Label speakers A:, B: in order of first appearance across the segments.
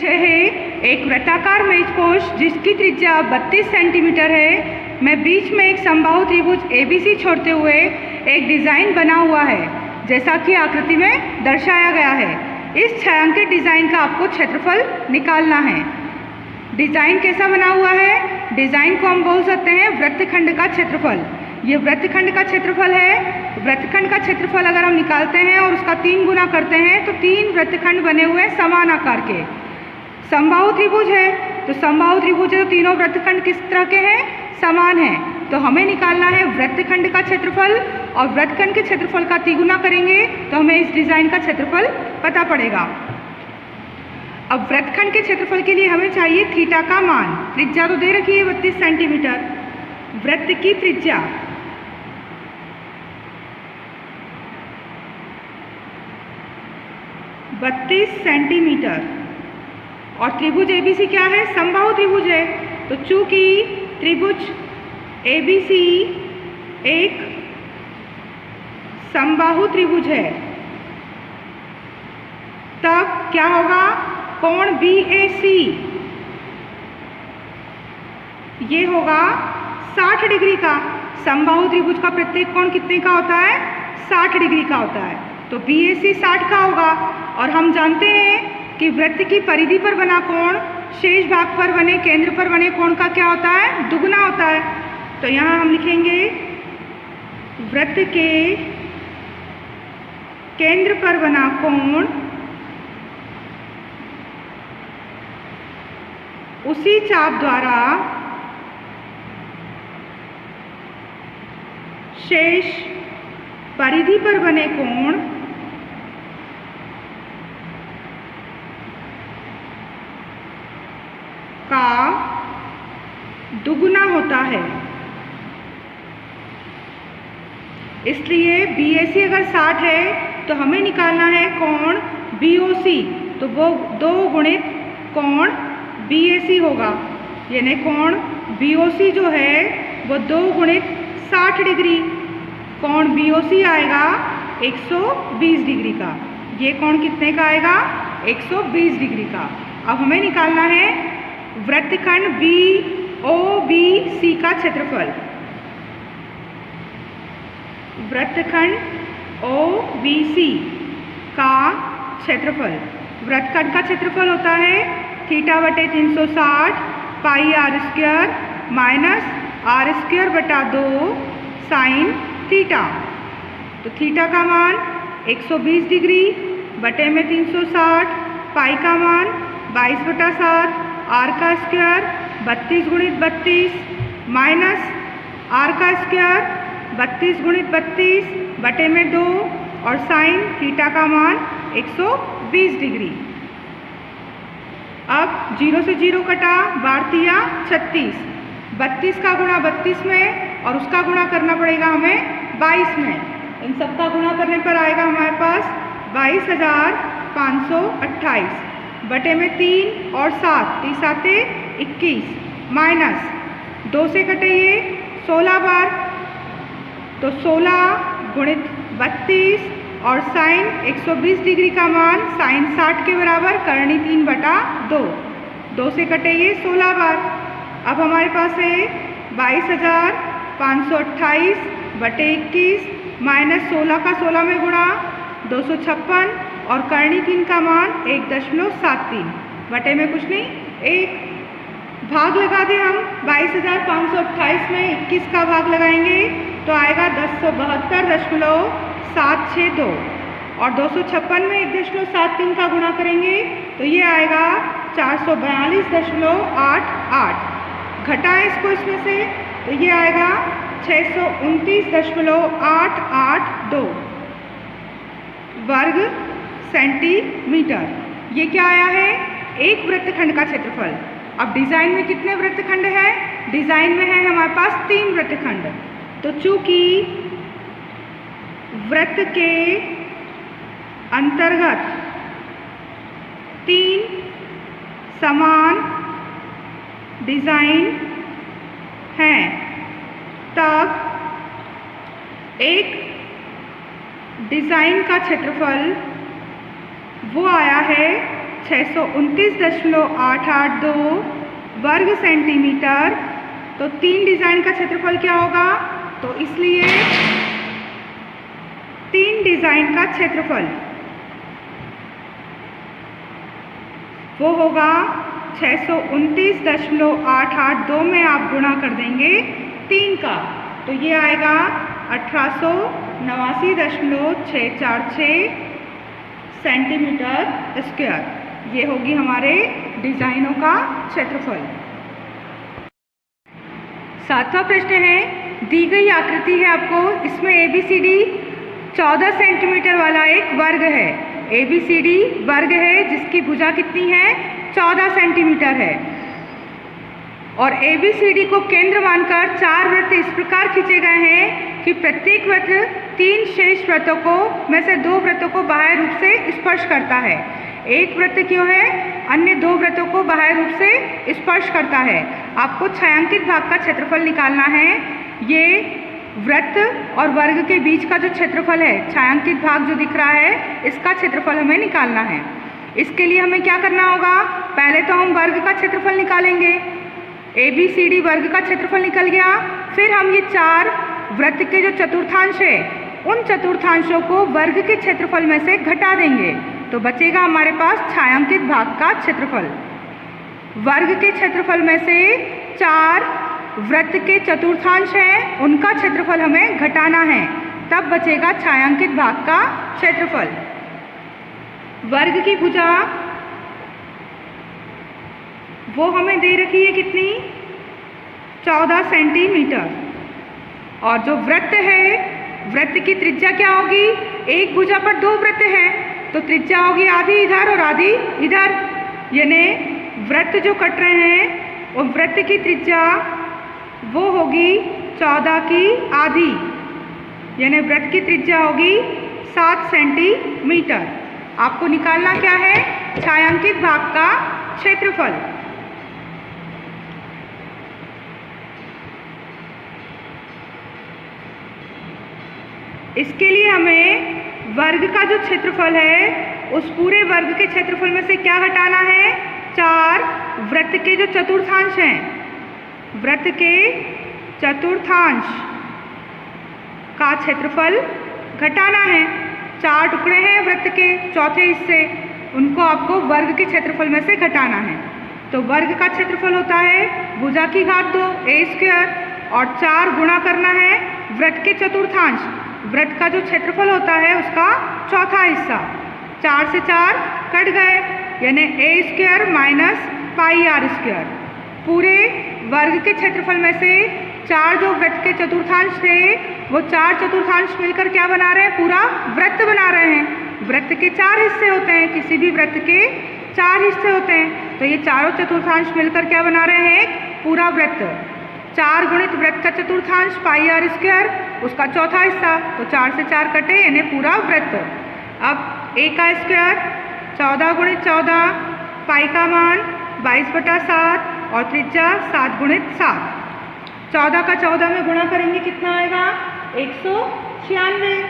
A: है एक वृत्ताकार मेजपोश जिसकी त्रिज्या 32 सेंटीमीटर है। मैं बीच में एक समबाहु त्रिभुज ABC छोड़ते हुए एक डिज़ाइन बना हुआ है जैसा कि आकृति में दर्शाया गया है। इस छायांकित डिज़ाइन का आपको क्षेत्रफल निकालना है। डिज़ाइन कैसा बना हुआ है? डिज़ाइन को हम बोल सकते हैं वृत्तखंड का क्षेत्रफल। ये वृत्तखंड का क्षेत्रफल है। वृत्तखंड का क्षेत्रफल अगर हम निकालते हैं और उसका 3 गुना करते हैं तो 3 वृत्तखंड बने हुए हैं समान आकार के। समबाहु त्रिभुज है तो समबाहु त्रिभुज है तो तीनों वृत्तखंड किस तरह के हैं? समान हैं। तो हमें निकालना है वृत्तखंड का क्षेत्रफल और वृत्तखंड के क्षेत्रफल का 3 गुना करेंगे तो हमें इस डिज़ाइन का क्षेत्रफल पता पड़ेगा। अब वृत्तखंड के क्षेत्रफल के लिए हमें चाहिए थीटा का मान। त्रिज्या तो दे रखी है 32 सेंटीमीटर। वृत्त की त्रिज्या सेंटीमीटर और त्रिभुज ABC क्या है? समबाहु त्रिभुज है। तो चूंकि त्रिभुज ABC एक समबाहु त्रिभुज है तब क्या होगा? कोण BAC ये होगा 60 डिग्री का। समबाहु त्रिभुज का प्रत्येक कोण कितने का होता है? 60 डिग्री का होता है। तो BAC 60 का होगा। और हम जानते हैं कि वृत्त की परिधि पर बना कोण शेष भाग पर बने केंद्र पर बने कोण का क्या होता है? दुगुना होता है। तो यहाँ हम लिखेंगे वृत्त के केंद्र पर बना कोण उसी चाप द्वारा शेष परिधि पर बने कोण का दुगुना होता है। इसलिए BAC अगर 60 है तो हमें निकालना है कोण BOC। तो वो 2 गुणित कोण BAC होगा। यानी कोण BOC जो है वो 2 गुणित 60 डिग्री। कोण BOC आएगा 120 डिग्री का। ये कोण कितने का आएगा? 120 डिग्री का। अब हमें निकालना है वृत्तखंड BOBC का क्षेत्रफल। वृत्तखंड OBC का क्षेत्रफल। वृत्तखंड का क्षेत्रफल होता है थीटा बटे 360 पाई r² माइनस r² बटा 2 साइन थीटा। तो थीटा का मान 120 डिग्री बटे में 360, पाई का मान 22 बटा 7, r का स्क्वायर 32 गुणित 32 माइनस r का स्क्वायर 32 गुणित 32 बटे में 2 और साइन थीटा का मान 120 डिग्री। अब 0 से 0 कटा, 12 36, 32 का गुणा 32 में और उसका गुणा करना पड़ेगा हमें 22 में। इन सब का गुणा करने पर आएगा हमारे पास 22,528 बटे में 3 और 7, 3 7 21 माइनस 2 से कटे ये 16 बार तो 16 गुणित 32 और साइन 120 डिग्री का मान साइन 60 के बराबर करनी 3 बटा 2। 2 से कटे ये 16 बार। अब हमारे पास है 22,528 बटे 21 माइनस 16 का 16 में गुणा 256 और करनी 3 का मान 1.73 बटे में कुछ नहीं 1। भाग लगा दें हम 22,528 में 21 का भाग लगाएंगे तो आएगा 1072.762 और 256 में 1.73 का गुणा करेंगे तो ये आएगा 442.88। घटाएं इसको इसमें से तो ये आएगा 629.882 वर्ग सेंटीमीटर। ये क्या आया है? एक वृत्तखंड का क्षेत्रफल। अब डिज़ाइन में कितने वृत्तखंड है? डिज़ाइन में है हमारे पास 3 वृत्तखंड। तो चूंकि वृत्त के अंतर्गत 3 समान डिज़ाइन हैं तब एक डिज़ाइन का क्षेत्रफल वो आया है 629.882 वर्ग सेंटीमीटर। तो 3 डिज़ाइन का क्षेत्रफल क्या होगा? तो इसलिए 3 डिज़ाइन का क्षेत्रफल वो होगा 629.882 में आप गुणा कर देंगे 3 का, तो ये आएगा 1889.646 सेंटीमीटर स्क्वायर। ये होगी हमारे डिज़ाइनों का क्षेत्रफल। 7वां प्रश्न है, दी गई आकृति है आपको, इसमें ABCD 14 सेंटीमीटर वाला एक वर्ग है। ABCD वर्ग है जिसकी भुजा कितनी है? 14 सेंटीमीटर है। और ABCD को केंद्र मानकर 4 वृत्त इस प्रकार खींचे गए हैं कि प्रत्येक वृत्त 3 शेष वृत्तों को में से 2 वृत्तों को बाह्य रूप से स्पर्श करता है। एक वृत्त क्यों है? अन्य 2 वृत्तों को बाह्य रूप से स्पर्श करता है। आपको छायांकित भाग का क्षेत्रफल निकालना है। ये वृत्त और वर्ग के बीच का जो क्षेत्रफल है, छायांकित भाग जो दिख रहा है, इसका क्षेत्रफल हमें निकालना है। इसके लिए हमें क्या करना होगा? पहले तो हम वर्ग का क्षेत्रफल निकालेंगे। ABCD वर्ग का क्षेत्रफल निकल गया। फिर हम ये 4 वृत्त के जो चतुर्थांश है, उन चतुर्थांशों को वर्ग के क्षेत्रफल में से घटा देंगे, तो बचेगा हमारे पास छायांकित भाग का क्षेत्रफल। वर्ग के क्षेत्रफल में से 4 वृत्त के चतुर्थांश हैं, उनका क्षेत्रफल हमें घटाना है, तब बचेगा छायांकित भाग का क्षेत्रफल। वर्ग की भुजा वो हमें दे रखी है कितनी? 14 सेंटीमीटर। और जो वृत्त है, वृत्त की त्रिज्या क्या होगी? एक भुजा पर 2 वृत्त हैं, तो त्रिज्या होगी आधी इधर और आधी इधर। यानी वृत्त जो कट रहे हैं, वो वृत्त की त्रिज्या वो होगी 14 की आधी, यानी वृत्त की त्रिज्या होगी 7 सेंटीमीटर। आपको निकालना क्या है? छायांकित भाग का क्षेत्रफल। इसके लिए हमें वर्ग का जो क्षेत्रफल है, उस पूरे वर्ग के क्षेत्रफल में से क्या घटाना है? 4 वृत्त के जो चतुर्थांश हैं, वृत्त के चतुर्थांश का क्षेत्रफल घटाना है। 4 टुकड़े हैं वृत्त के, चौथे हिस्से, उनको आपको वर्ग के क्षेत्रफल में से घटाना है। तो वर्ग का क्षेत्रफल होता है भुजा की घात 2 A² और 4 गुणा करना है वृत्त के चतुर्थांश। वृत्त का जो क्षेत्रफल होता है उसका चौथा हिस्सा। 4 से 4 कट गए, यानी A² माइनस πr²। पूरे वर्ग के क्षेत्रफल में से 4 जो वृत्त के चतुर्थांश थे, वो 4 चतुर्थांश मिलकर क्या बना रहे हैं? पूरा वृत्त बना रहे हैं। वृत्त के 4 हिस्से होते हैं, किसी भी वृत्त के 4 हिस्से होते हैं, तो ये चारों चतुर्थांश मिलकर क्या बना रहे हैं? एक पूरा वृत्त। 4 गुणित वृत्त का चतुर्थांश πr², उसका चौथा हिस्सा, तो 4 से 4 कटे, यानी पूरा वृत्त। अब A का स्क्वायर 14 गुणित 14, पाई का मान 22/7 और त्रिज्या 7 गुणित 7। 14 का 14 में गुणा करेंगे, कितना आएगा? 196।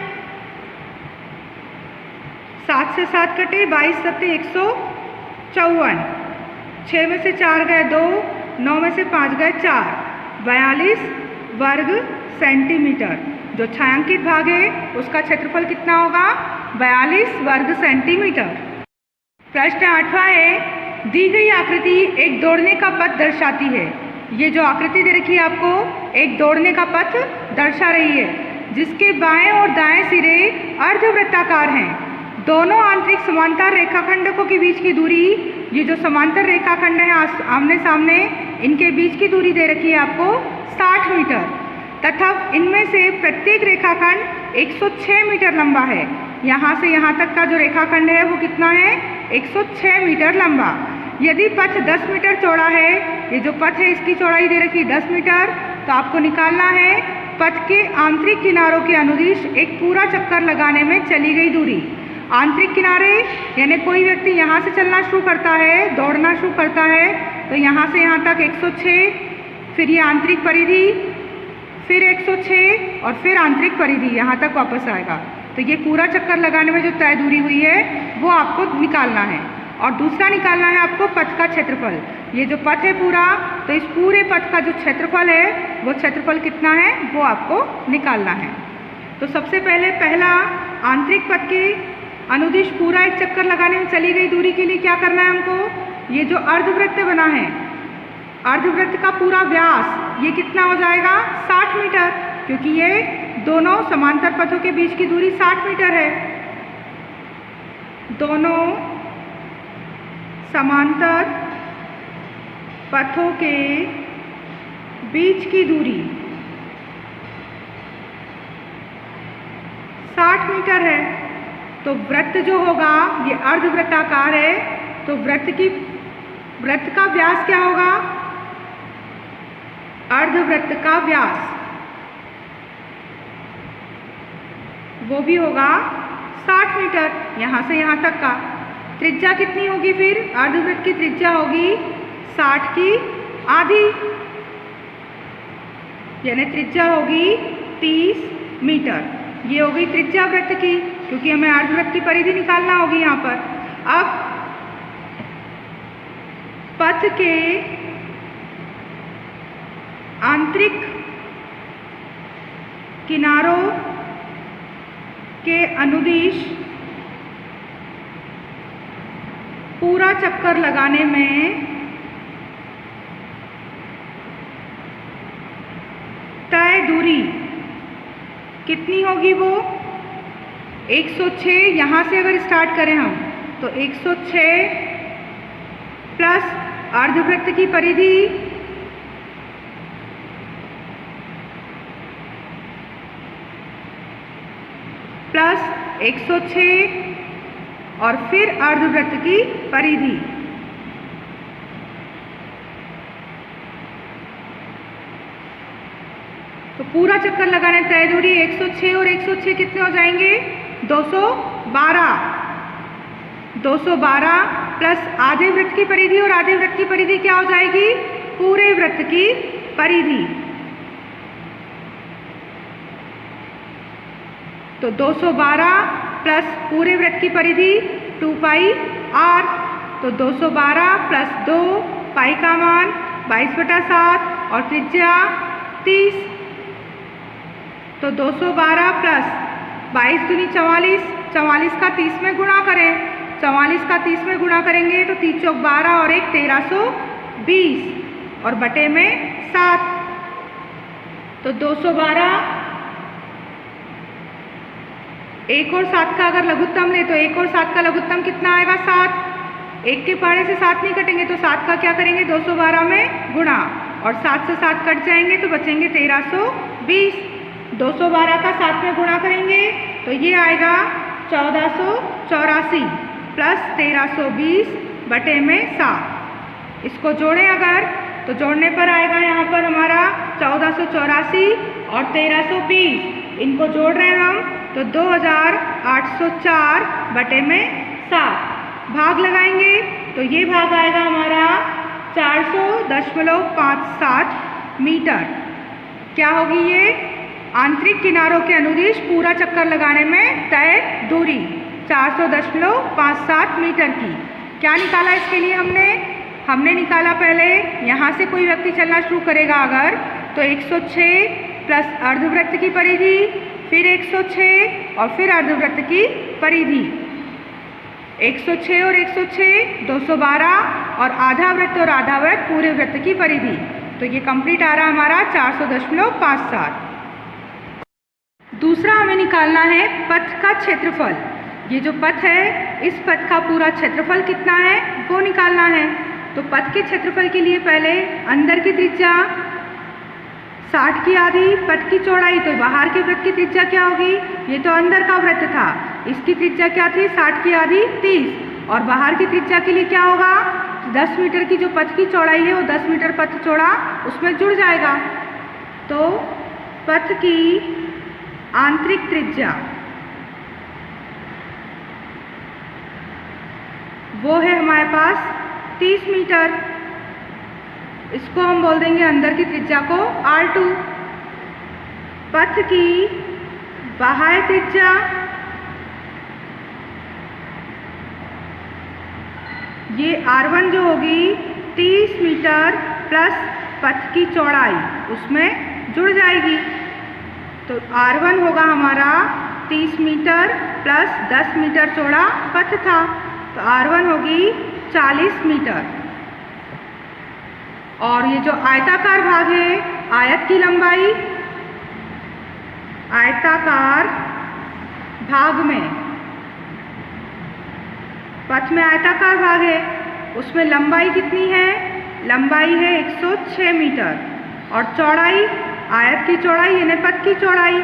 A: 7 से 7 कटे, 22 सत्ते 154। 6 में से 4 गए 2, 9 में से 5 गए 4, 42 वर्ग सेंटीमीटर। जो छायांकित भाग है उसका क्षेत्रफल कितना होगा? 42 वर्ग सेंटीमीटर। प्रश्न 8वां है, दी गई आकृति एक दौड़ने का पथ दर्शाती है। ये जो आकृति दे रखी है आपको, एक दौड़ने का पथ दर्शा रही है, जिसके बाएं और दाएं सिरे अर्धवृत्ताकार हैं। दोनों आंतरिक समांतर रेखाखंडकों के बीच की दूरी, ये जो समांतर रेखाखंड है आमने सामने, इनके बीच की दूरी दे रखी है आपको 60 मीटर, तथा इनमें से प्रत्येक रेखाखंड 106 मीटर लंबा है। यहाँ से यहाँ तक का जो रेखाखंड है वो कितना है? 106 मीटर लंबा। यदि पथ 10 मीटर चौड़ा है, ये जो पथ है इसकी चौड़ाई दे रखी 10 मीटर, तो आपको निकालना है पथ के आंतरिक किनारों के अनुदिश एक पूरा चक्कर लगाने में चली गई दूरी। आंतरिक किनारे यानी कोई व्यक्ति यहाँ से चलना शुरू करता है, दौड़ना शुरू करता है, तो यहाँ से यहाँ तक 106, फिर ये आंतरिक परिधि, फिर 106 और फिर आंतरिक परिधि, यहाँ तक वापस आएगा। तो ये पूरा चक्कर लगाने में जो तय दूरी हुई है वो आपको निकालना है। और दूसरा निकालना है आपको पथ का क्षेत्रफल। ये जो पथ है पूरा, तो इस पूरे पथ का जो क्षेत्रफल है वो क्षेत्रफल कितना है वो आपको निकालना है। तो सबसे पहले पहला आंतरिक पथ के अनुदिश पूरा एक चक्कर लगाने में चली गई दूरी के लिए क्या करना है हमको, ये जो अर्धवृत्त बना है, अर्धवृत्त का पूरा व्यास ये कितना हो जाएगा 60 मीटर, क्योंकि ये दोनों समांतर पथों के बीच की दूरी 60 मीटर है। दोनों समांतर पथों के बीच की दूरी 60 मीटर है। तो वृत्त जो होगा ये अर्धवृत्ताकार है, तो वृत्त का व्यास क्या होगा, अर्धवृत्त का व्यास वो भी होगा 60 मीटर, यहाँ से यहाँ तक का। त्रिज्या कितनी होगी फिर, अर्धवृत्त की त्रिज्या होगी 60 की आधी, यानी त्रिज्या होगी 30 मीटर। ये हो गई त्रिज्या वृत्त की, क्योंकि हमें अर्धवृत्त की परिधि निकालना होगी यहाँ पर। अब पथ के आंतरिक किनारों के अनुदिश पूरा चक्कर लगाने में तय दूरी कितनी होगी, वो 106। यहाँ से अगर स्टार्ट करें हम तो 106 प्लस अर्धवृत्त की परिधि प्लस 106 और फिर अर्धवृत्त की परिधि। तो पूरा चक्कर लगाने तय दूरी 106 और 106 कितने हो जाएंगे 212। 212 प्लस आधे वृत्त की परिधि, और आधे वृत्त की परिधि क्या हो जाएगी, पूरे वृत्त की परिधि। तो 212 प्लस पूरे वृत्त की परिधि 2 पाई r, तो 212 प्लस 2 पाई का मान 22/7 और त्रिज्या 30। तो 212 प्लस 22 दूनी 44, 44 का 30 में गुणा करें, 44 का 30 में गुणा करेंगे तो 3 चौक 12 और 1 1320 और बटे में 7। तो 212 1 और 7 का अगर लघुत्तम ले तो 1 और 7 का लघुत्तम कितना आएगा 7। 1 के पहाड़े से 7 नहीं कटेंगे तो 7 का क्या करेंगे 212 में गुणा, और 7 से 7 कट जाएंगे तो बचेंगे 1320। 212 का 7 में गुणा करेंगे तो ये आएगा 1484 प्लस 1320 बटे में 7। इसको जोड़ें अगर तो जोड़ने पर आएगा यहाँ पर हमारा 1484 और 1320, इनको जोड़ रहे हैं हम तो 2804 बटे में 7। भाग लगाएंगे तो ये भाग आएगा हमारा 400.57 मीटर। क्या होगी ये आंतरिक किनारों के अनुदिश पूरा चक्कर लगाने में तय दूरी 400.57 मीटर की। क्या निकाला इसके लिए हमने निकाला पहले यहाँ से कोई व्यक्ति चलना शुरू करेगा अगर तो 106 प्लस अर्धवृत्त की परिधि, फिर 106 और फिर अर्धवृत्त की परिधि। 106 और 106 212 और आधा वृत्त और आधा वृत्त पूरे वृत्त की परिधि। तो ये कंप्लीट आ रहा हमारा 400.57। दूसरा हमें निकालना है पथ का क्षेत्रफल। ये जो पथ है इस पथ का पूरा क्षेत्रफल कितना है वो निकालना है। तो पथ के क्षेत्रफल के लिए पहले अंदर की त्रिज्या 60 की आधी, पथ की चौड़ाई, तो बाहर के वृत्त की त्रिज्या क्या होगी, ये तो अंदर का वृत्त था, इसकी त्रिज्या क्या थी 60 की आधी 30, और बाहर की त्रिज्या के लिए क्या होगा 10 मीटर की जो पथ की चौड़ाई है वो 10 मीटर पथ चौड़ा उसमें जुड़ जाएगा। तो पथ की आंतरिक त्रिज्या वो है हमारे पास 30 मीटर। इसको हम बोल देंगे अंदर की त्रिज्या को R2। पथ की बाह्य त्रिज्या ये R1 जो होगी 30 मीटर प्लस पथ की चौड़ाई उसमें जुड़ जाएगी। तो R1 होगा हमारा 30 मीटर प्लस 10 मीटर चौड़ा पथ था, तो R1 होगी 40 मीटर। और ये जो आयताकार भाग है, आयत की लंबाई, आयताकार भाग में, पथ में आयताकार भाग है, उसमें लंबाई कितनी है? लंबाई है 106 मीटर और चौड़ाई, आयत की चौड़ाई यानी पथ की चौड़ाई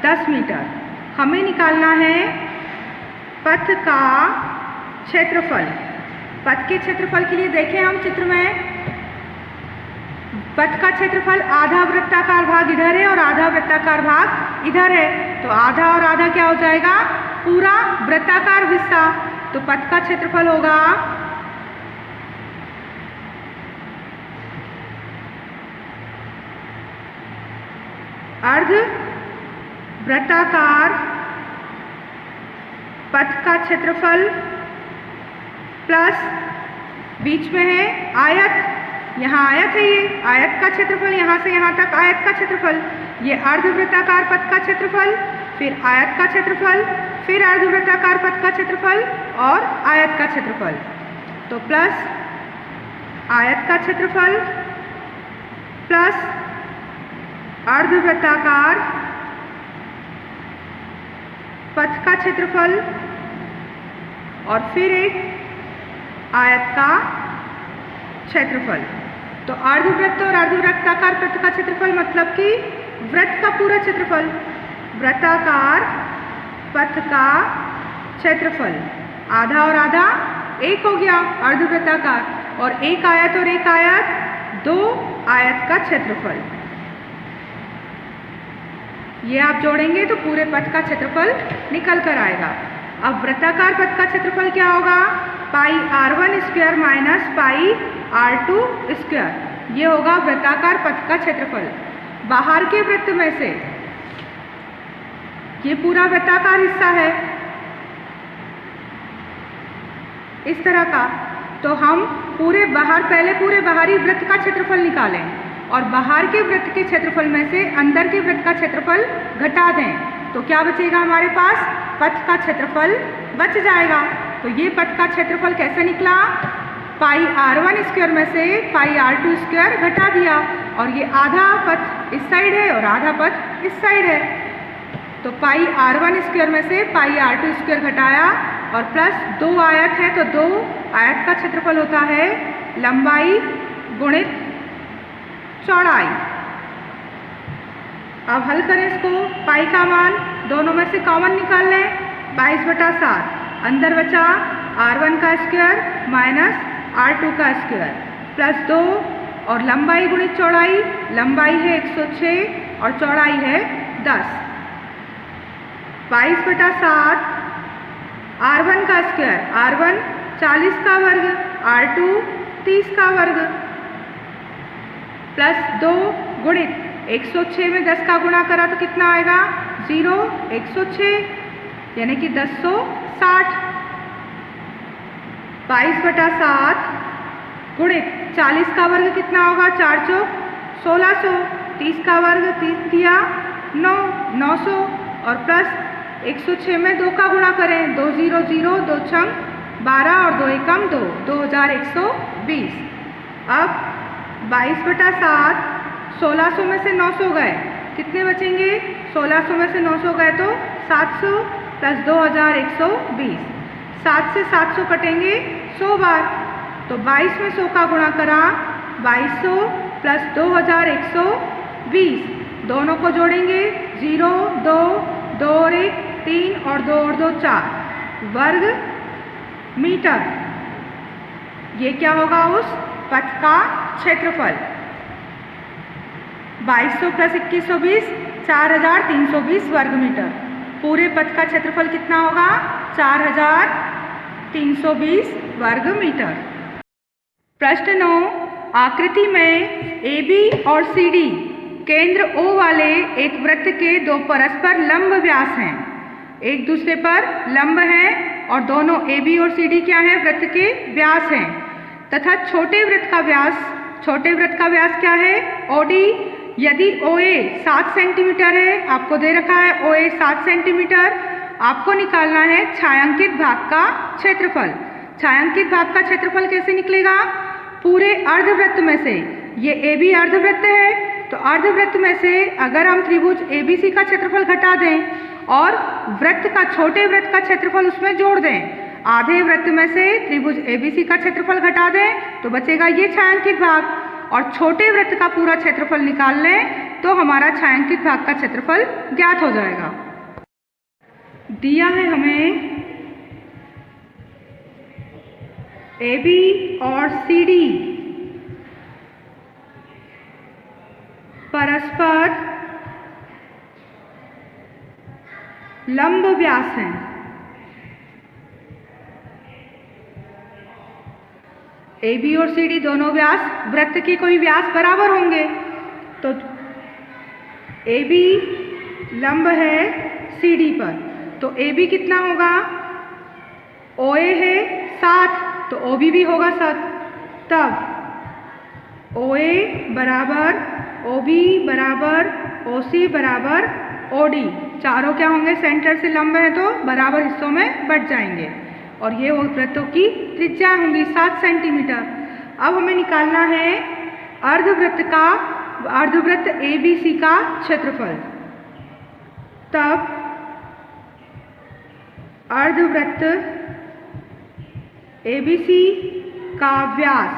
A: 10 मीटर। हमें निकालना है पथ का क्षेत्रफल। पथ के क्षेत्रफल के लिए देखें हम चित्र में, पथ का क्षेत्रफल आधा वृत्ताकार भाग इधर है और आधा वृत्ताकार भाग इधर है, तो आधा और आधा क्या हो जाएगा? पूरा वृत्ताकार हिस्सा। तो पथ का क्षेत्रफल होगा अर्ध वृत्ताकार पथ का क्षेत्रफल प्लस बीच में है आयत, यहाँ आयत है, ये आयत का क्षेत्रफल, यहाँ से यहाँ तक आयत का क्षेत्रफल, ये अर्धवृत्ताकार पथ का क्षेत्रफल, फिर आयत का क्षेत्रफल, फिर अर्धवृत्ताकार पथ का क्षेत्रफल और आयत का क्षेत्रफल। तो प्लस आयत का क्षेत्रफल प्लस अर्धवृत्ताकार पथ का क्षेत्रफल और फिर एक आयत का क्षेत्रफल। तो अर्धवृत्त और अर्धवृत्ताकार पथ का क्षेत्रफल मतलब कि वृत्त का पूरा क्षेत्रफल, वृत्ताकार पथ का क्षेत्रफल, आधा और आधा एक हो गया अर्धवृत्ताकार, और एक आयत दो आयत का क्षेत्रफल। ये आप जोड़ेंगे तो पूरे पथ का क्षेत्रफल निकल कर आएगा। अब वृत्ताकार पथ का क्षेत्रफल क्या होगा? पाई R1 square minus pi R2 square, ये होगा वृत्ताकार पथ का क्षेत्रफल। बाहर के वृत्त में से ये पूरा वृत्ताकार हिस्सा है इस तरह का, तो हम पूरे बाहर, पहले पूरे बाहरी वृत्त का क्षेत्रफल निकालें और बाहर के वृत्त के क्षेत्रफल में से अंदर के वृत्त का क्षेत्रफल घटा दें, तो क्या बचेगा हमारे पास? पथ का क्षेत्रफल बच जाएगा। तो ये पथ का क्षेत्रफल कैसे निकला? पाई R1 स्क्वायर में से पाई R2 स्क्वायर घटा दिया, और ये आधा पथ इस साइड है और आधा पथ इस साइड है, तो पाई R1 स्क्वायर में से पाई R2 स्क्वायर घटाया और प्लस दो आयत है तो दो आयत का क्षेत्रफल होता है लंबाई गुणित चौड़ाई। अब हल करें इसको, पाई का मान दोनों में से कॉमन निकाल लें, 22/7, अंदर बचा R1 का स्क्वायर माइनस R2 का स्क्वायर प्लस 2 और लंबाई गुणित चौड़ाई, लंबाई है 106 और चौड़ाई है 10। 22/7 R1 का स्क्वायर, R1 40 का वर्ग, R2 30 का वर्ग प्लस 2 गुणित 106 में 10 का गुणा करा तो कितना आएगा? 0, 106 यानी कि 1060। 22/7 गुणित 40 का वर्ग कितना होगा? 4 चौक 1600, 30 का वर्ग 30 दिया 9, 900 और प्लस 106 में 2 का गुणा करें, 2 0 0, 2 छंग 12 और 2 एकम 2, 2120। अब 22/7 1600 में से 900 गए, कितने बचेंगे? 1600 में से 900 गए तो 700 प्लस 2120, 7 से 700 कटेंगे 100 बार, तो 22 में 100 का गुणा करा 2200 प्लस 2120, दोनों को जोड़ेंगे 0 2 2 और 1 3 और 2 और 2 4 वर्ग मीटर। ये क्या होगा? उस पथ का क्षेत्रफल। 2200 प्लस 2120 4320 वर्ग मीटर। पूरे पथ का क्षेत्रफल कितना होगा? 4320 वर्ग मीटर। प्रश्न 9, आकृति में AB और CD केंद्र O वाले एक वृत्त के दो परस्पर लंब व्यास हैं, एक दूसरे पर लंब हैं और दोनों AB और CD क्या है, वृत्त के व्यास हैं। तथा छोटे वृत्त का व्यास क्या है, OD। यदि OA 7 सेंटीमीटर है, आपको दे रखा है OA 7 सेंटीमीटर, आपको निकालना है छायांकित भाग का क्षेत्रफल। छायांकित भाग का क्षेत्रफल कैसे निकलेगा, पूरे अर्धवृत्त में से, ये AB अर्धवृत्त है, तो अर्धवृत्त में से अगर हम त्रिभुज ABC का क्षेत्रफल घटा दें और वृत्त का, छोटे वृत्त का क्षेत्रफल उसमें जोड़ दें, आधे वृत्त में से त्रिभुज ABC का क्षेत्रफल घटा दें तो बचेगा ये छायांकित भाग, और छोटे वृत्त का पूरा क्षेत्रफल निकाल लें तो हमारा छायांकित भाग का क्षेत्रफल ज्ञात हो जाएगा। दिया है हमें AB और CD परस्पर लंब व्यास हैं। AB और CD दोनों व्यास वृत्त के कोई व्यास बराबर होंगे, तो AB लंब है CD पर, तो AB कितना होगा, OA है 7, तो OB भी होगा 7, तब OA बराबर OB बराबर OC बराबर OD, चारों क्या होंगे, सेंटर से लंब है तो बराबर हिस्सों में बट जाएंगे, और ये वृत्तों की त्रिज्या होंगी 7 सेंटीमीटर। अब हमें निकालना है अर्धवृत्त ABC का क्षेत्रफल। तब अर्धवृत्त ABC का व्यास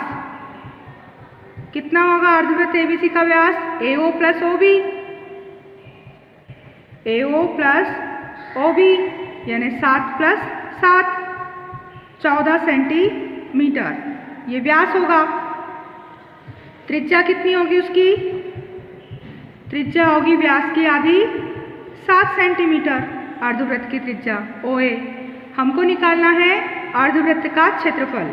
A: कितना होगा, अर्धवृत्त ABC का व्यास AO plus OB, AO plus OB यानी 7 प्लस 7 14 सेंटीमीटर ये व्यास होगा। त्रिज्या कितनी होगी उसकी, त्रिज्या होगी व्यास की आधी 7 सेंटीमीटर, अर्धवृत्त की त्रिज्या OA। हमको निकालना है अर्धवृत्त का क्षेत्रफल।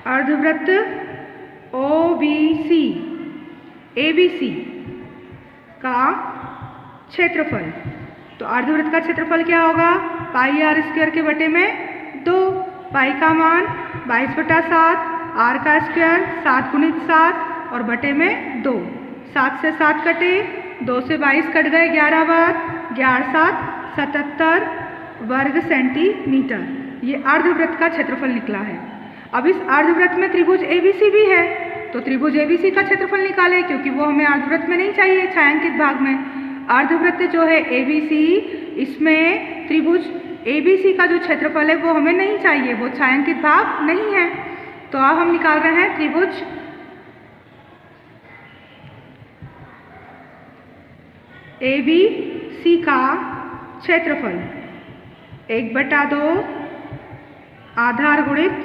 A: अर्धवृत्त OBC ABC का क्षेत्रफल, तो अर्धवृत्त का क्षेत्रफल क्या होगा, पाई आर स्क्वायर के बटे में 2, पाई का मान 22/7, आर का स्क्वायर 7 × 7 और बटे में 2, 7 से 7 कटे, 2 से 22 कट गए, 11 बार, 11 7 77 वर्ग सेंटीमीटर, ये अर्धवृत्त का क्षेत्रफल निकला है। अब इस अर्धवृत्त में त्रिभुज ABC भी है, तो त्रिभुज ABC का क्षेत्रफल निकालें, क्योंकि वो हमें अर्धवृत्त में नहीं चाहिए, छायांकित भाग में। अर्धवृत्त जो है ABC, इसमें त्रिभुज ABC का जो क्षेत्रफल है वो हमें नहीं चाहिए, वो छायांकित भाग नहीं है। तो अब हम निकाल रहे हैं त्रिभुज ABC का क्षेत्रफल 1/2 आधार गुणित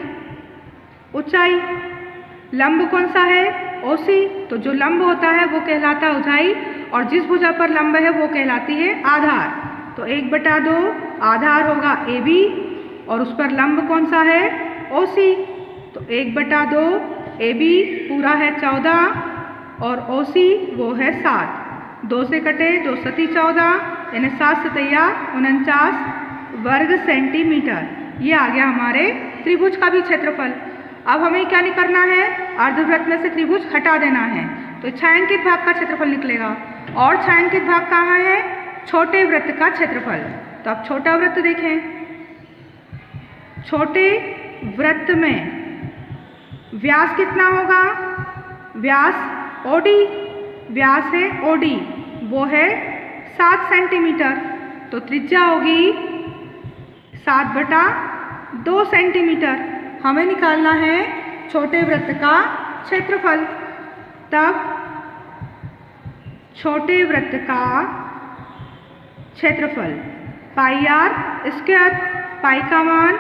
A: ऊंचाई। लंब कौन सा है, OC, तो जो लंब होता है वो कहलाता है ऊंचाई, और जिस भुजा पर लंब है वो कहलाती है आधार। तो 1/2 आधार होगा AB और उस पर लंब कौन सा है, OC, तो 1/2 AB पूरा है 14 और OC वो है 7, 2 से कटे 2 सती 14 यानी 7 सतैया 49 वर्ग सेंटीमीटर। ये आ गया हमारे त्रिभुज का भी क्षेत्रफल। अब हमें क्या नहीं करना है, अर्धवृत्त में से त्रिभुज हटा देना है, तो छायांकित भाग का क्षेत्रफल निकलेगा। और छायांकित भाग कहाँ है, छोटे वृत्त का क्षेत्रफल। तो अब छोटा वृत्त देखें, छोटे वृत्त में व्यास कितना होगा, व्यास OD, व्यास है OD वो है 7 सेंटीमीटर, तो त्रिज्या होगी 7/2 सेंटीमीटर। हमें निकालना है छोटे वृत्त का क्षेत्रफल। तब छोटे वृत्त का क्षेत्रफल पाई आर स्क्वायर, पाई का मान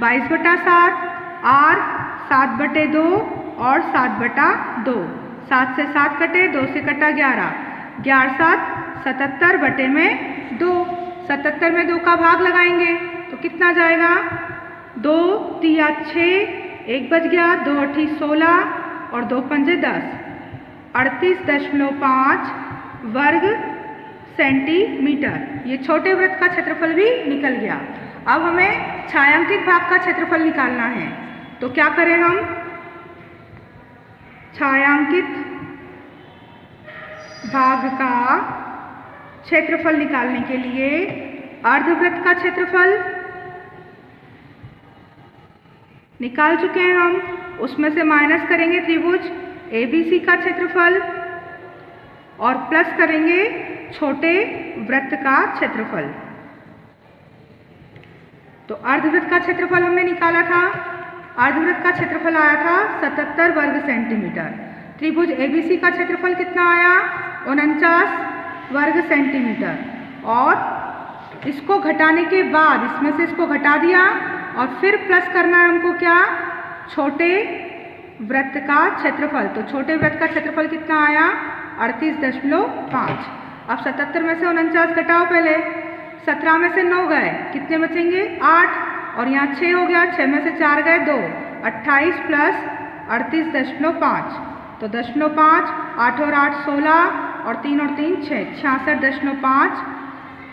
A: 22/7, आर 7/2 और 7/2, 7 से 7 कटे, 2 से कटा 11, 11 7 77 बटे में 2, 77 में 2 का भाग लगाएंगे तो कितना जाएगा, 2 तिया 6, 1 बच गया, 2 8 16 और 2 पंजे 10, 38.5 वर्ग सेंटीमीटर। ये छोटे वृत्त का क्षेत्रफल भी निकल गया। अब हमें छायांकित भाग का क्षेत्रफल निकालना है, तो क्या करें हम? छायांकित भाग का क्षेत्रफल निकालने के लिए अर्धवृत्त का क्षेत्रफल निकाल चुके हैं हम, उसमें से माइनस करेंगे त्रिभुज ABC का क्षेत्रफल और प्लस करेंगे छोटे वृत्त का क्षेत्रफल। तो अर्धवृत्त का क्षेत्रफल हमने निकाला था, अर्धवृत्त का क्षेत्रफल आया था 77 वर्ग सेंटीमीटर। त्रिभुज ABC का क्षेत्रफल कितना आया? 49 वर्ग सेंटीमीटर। और इसको घटाने के बाद इसमें से इसको घटा दिया और फिर प्लस करना है हमको क्या? छोटे वृत्त का क्षेत्रफल। तो छोटे वृत्त का क्षेत्रफल कितना आया? 38.5। अब 77 में से 49 घटाओ पहले, 17 में से 9 गए, कितने बचेंगे? 8। और यहाँ 6 हो गया, 6 में से 4 गए 2, 28 प्लस 38.5। तो 0.5, 8 और 8 16 और 3 और 3 6, 66.5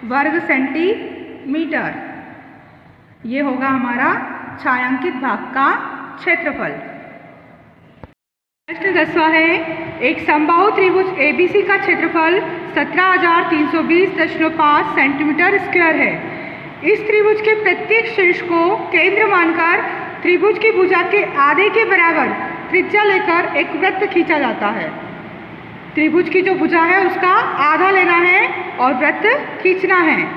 A: वर्ग सेंटीमीटर। ये होगा हमारा छायांकित भाग का क्षेत्रफल। प्रश्न 10वां है, एक समबाहु त्रिभुज ABC का क्षेत्रफल 17,320.5 सेंटीमीटर स्क्वायर है। इस त्रिभुज के प्रत्येक शीर्ष को केंद्र मानकर त्रिभुज की भुजा के आधे के बराबर त्रिज्या लेकर एक वृत्त खींचा जाता है। त्रिभुज की जो भुजा है उसका आधा लेना है और वृत्त खींचना है।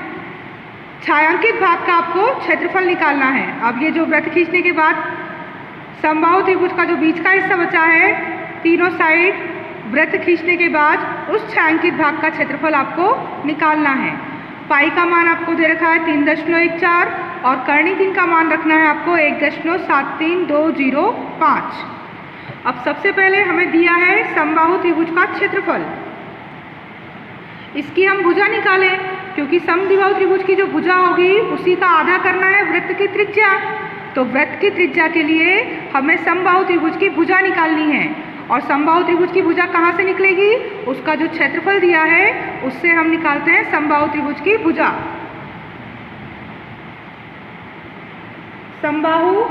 A: छायांकित भाग का आपको क्षेत्रफल निकालना है। अब ये जो वृत्त खींचने के बाद समबाहु त्रिभुज का जो बीच का हिस्सा बचा है, तीनों साइड वृत्त खींचने के बाद उस छायांकित भाग का क्षेत्रफल आपको निकालना है। पाई का मान आपको दे रखा है 3.14 और कर्णी 3 का मान रखना है आपको 1.73205। अब सबसे पहले हमें दिया है समबाहु त्रिभुज का क्षेत्रफल, इसकी हम भुजा निकालें, क्योंकि समद्विबाहु त्रिभुज की जो भुजा होगी उसी का आधा करना है वृत्त की त्रिज्या। तो वृत्त की त्रिज्या के लिए हमें समबाहु त्रिभुज की भुजा निकालनी है। और समबाहु त्रिभुज की भुजा कहाँ से निकलेगी? उसका जो क्षेत्रफल दिया है उससे हम निकालते हैं समबाहु त्रिभुज की भुजा। समबाहु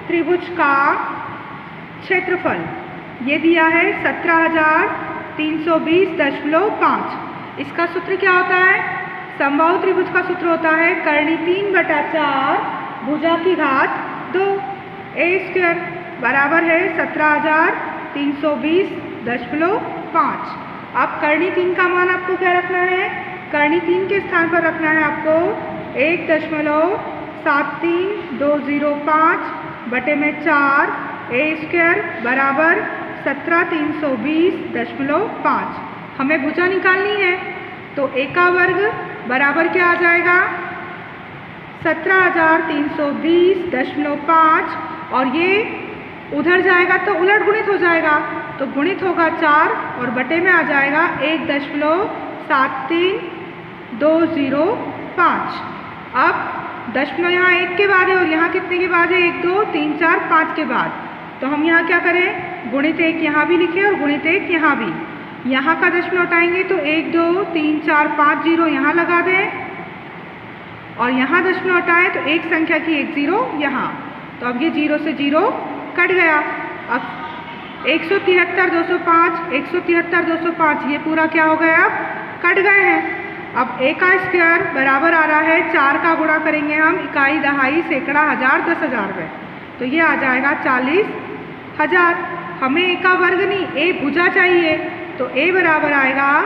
A: त्रिभुज का क्षेत्रफल ये दिया है 17,320.5। इसका सूत्र क्या होता है? समबाहु त्रिभुज का सूत्र होता है कर्णी 3/4 भुजा की घात 2 A² बराबर है 17,320.5। अब कर्णी 3 का मान आपको क्या रखना है? कर्णी 3 के स्थान पर रखना है आपको 1.73205 बटे में 4 A² बराबर 17,320.5। हमें भुजा निकालनी है, तो A का वर्ग बराबर क्या आ जाएगा? 17,320.5 और ये उधर जाएगा तो उलट गुणित हो जाएगा, तो गुणित होगा 4 और बटे में आ जाएगा 1.73205। अब दशमलव यहाँ 1 के बाद है और यहाँ कितने के बाद है? 1 2 3 4 5 के बाद। तो हम यहाँ क्या करें? गुणित 1 यहाँ भी लिखें और गुणित 1 यहाँ भी। यहाँ का दशमलव उठाएंगे तो 1 2 3 4 5 0 यहाँ लगा दें और यहाँ दशमलव हटाएं तो एक संख्या की 1 0 यहाँ। तो अब ये 0 से 0 कट गया। अब 173,205 173,205 ये पूरा क्या हो गया? अब कट गए हैं। अब A का स्क्वायर बराबर आ रहा है 4 का गुणा करेंगे हम इकाई दहाई सैकड़ा हज़ार 10,000 में, तो ये आ जाएगा 40,000। हमें A का वर्ग नहीं A भुजा चाहिए, तो A बराबर आएगा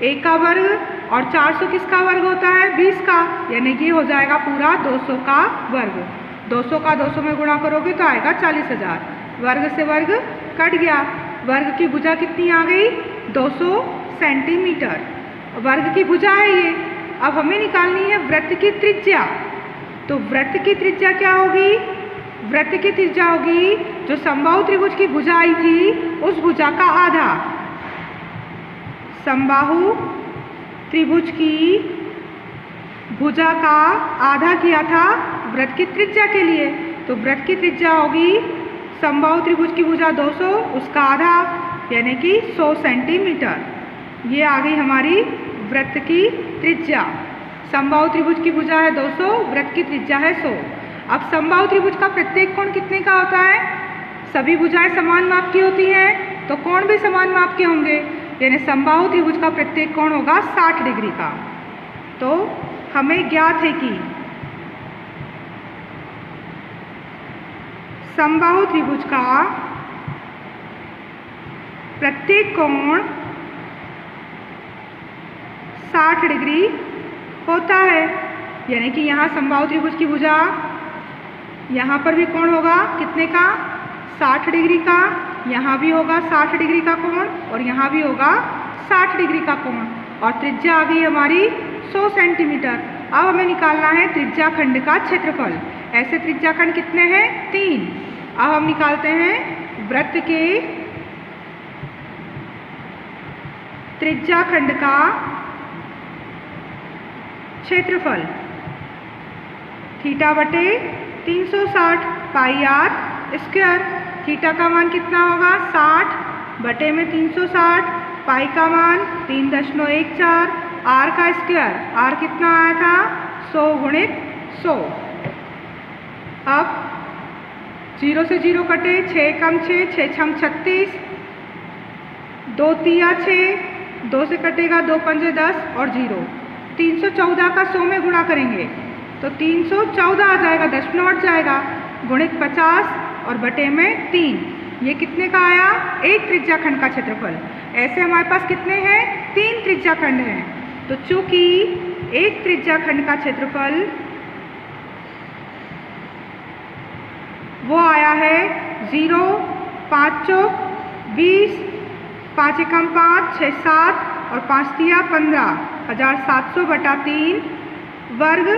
A: A का वर्ग और 400 किसका वर्ग होता है? 20 का, यानी कि हो जाएगा पूरा 200 का वर्ग। 200 का 200 में गुणा करोगे तो आएगा 40,000। वर्ग से वर्ग कट गया। वर्ग की भुजा कितनी आ गई? 200 सेंटीमीटर वर्ग की भुजा है ये। अब हमें निकालनी है वृत्त की त्रिज्या। तो वृत्त की त्रिज्या क्या होगी? वृत्त की त्रिज्या होगी जो समबाहु त्रिभुज की भुजा आई थी उस भुजा का आधा। समबाहु त्रिभुज की भुजा का आधा किया था वृत्त की त्रिज्या के लिए, तो वृत्त की त्रिज्या होगी समबाहु त्रिभुज की भुजा 200 उसका आधा यानी कि 100 सेंटीमीटर। ये आ गई हमारी वृत्त की त्रिज्या। समबाहु त्रिभुज की भुजा है 200, वृत्त की त्रिज्या है 100। अब समबाहु त्रिभुज का प्रत्येक कोण कितने का होता है? सभी भुजाएं समान माप की होती हैं तो कोण भी समान माप के होंगे, यानी समबाहु त्रिभुज का प्रत्येक कोण होगा 60 डिग्री का। तो हमें ज्ञात है कि समबाहु त्रिभुज का प्रत्येक कोण 60 डिग्री होता है, यानी कि यहाँ समबाहु त्रिभुज की भुजा, यहाँ पर भी कोण होगा कितने का? 60 डिग्री का। यहाँ भी होगा 60 डिग्री का कोण और यहाँ भी होगा 60 डिग्री का कोण, और त्रिज्या आ गई हमारी 100 सेंटीमीटर। अब हमें निकालना है त्रिज्याखंड का क्षेत्रफल। ऐसे त्रिज्याखंड कितने हैं? 3। अब हम निकालते हैं वृत्त के त्रिज्याखंड का क्षेत्रफल। थीटा बटे 360 पाई आर स्क्वायर। थीटा का मान कितना होगा? 60 बटे में 360, पाई का मान 3.14, आर का स्क्वायर, आर कितना आया था? 100 गुणित 100। अब 0 से 0 कटे, 6 कम 6, 6 छम 36, 2 तिया 6, 2 से कटेगा 2 पंजे 10 और 0। 314 का 100 में गुणा करेंगे तो 314 आ जाएगा, दशमलव हट जाएगा, गुणित 50 और बटे में 3। ये कितने का आया? एक त्रिज्याखंड का क्षेत्रफल। ऐसे हमारे पास कितने हैं? 3 त्रिज्याखंड हैं। तो चूंकि एक त्रिज्याखंड का क्षेत्रफल वो आया है 0, 5 चौक 20, 5 एकम 5, 6 7 और 5 तिया 15, 1700 बटा 3 वर्ग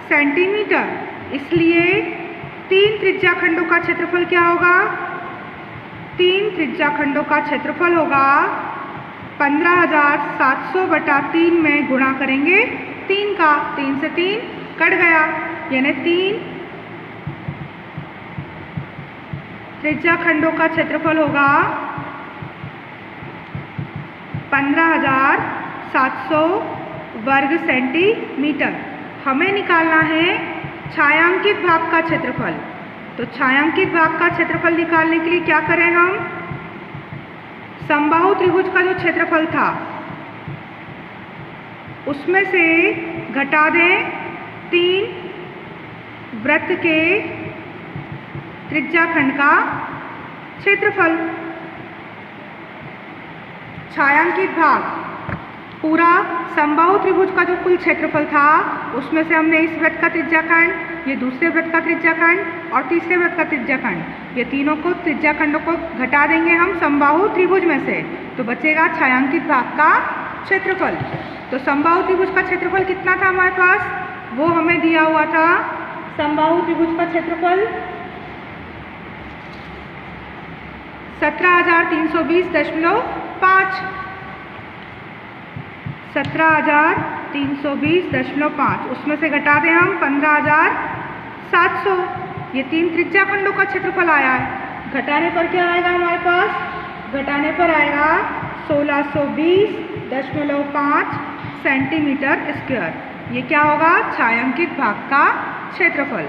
A: सेंटीमीटर। इसलिए 3 त्रिज्याखंडों का क्षेत्रफल क्या होगा? 3 त्रिज्याखंडों का क्षेत्रफल होगा 15,700 बटा 3 में गुणा करेंगे 3 का। 3 से 3 कट गया, यानी 3 त्रिज्याखंडों का क्षेत्रफल होगा 15,700 वर्ग सेंटीमीटर। हमें निकालना है छायांकित भाग का क्षेत्रफल। तो छायांकित भाग का क्षेत्रफल निकालने के लिए क्या करें हम? समबाहु त्रिभुज का जो क्षेत्रफल था उसमें से घटा दें 3 वृत्त के त्रिज्याखंड का क्षेत्रफल। छायांकित भाग पूरा समबाहु त्रिभुज का जो कुल क्षेत्रफल था उसमें से हमने इस वृत्त का त्रिज्याखंड, ये दूसरे वृत्त का त्रिज्याखंड और तीसरे वृत्त का त्रिज्याखंड, ये तीनों को त्रिज्याखंडों को घटा देंगे हम समबाहु त्रिभुज में से, तो बचेगा छायांकित भाग का क्षेत्रफल। तो समबाहु त्रिभुज का क्षेत्रफल कितना था हमारे पास? वो हमें दिया हुआ था। समबाहु त्रिभुज का क्षेत्रफल 17,320.5, 17,320.5, उसमें से घटा दें हम 15,700। ये 3 त्रिज्याखंडों का क्षेत्रफल आया है। घटाने पर क्या आएगा हमारे पास? घटाने पर आएगा 1620.5 सेंटीमीटर स्क्वायर। ये क्या होगा? छायांकित भाग का क्षेत्रफल।